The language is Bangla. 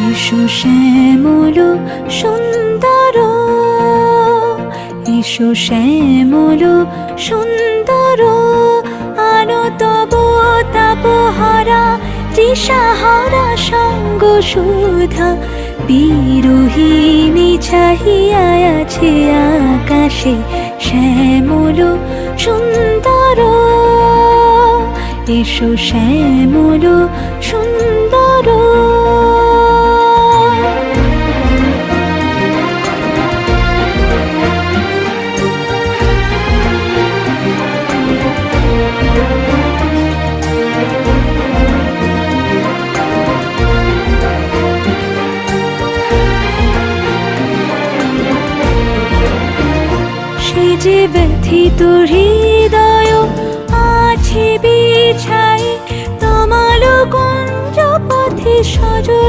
এসো শ্যামল সুন্দর, এসো শ্যামল সুন্দর, আনো তব তাপহারা তৃষাহারা সঙ্গ সুধা। বিরোহিণী চাহিয়া আছে আকাশে শ্যামল সুন্দর, এসো শ্যামল সুন্দর। সে যে ব্যথিত হৃদয় আছে বিছাই, তমাল কুঞ্জ পথে সজল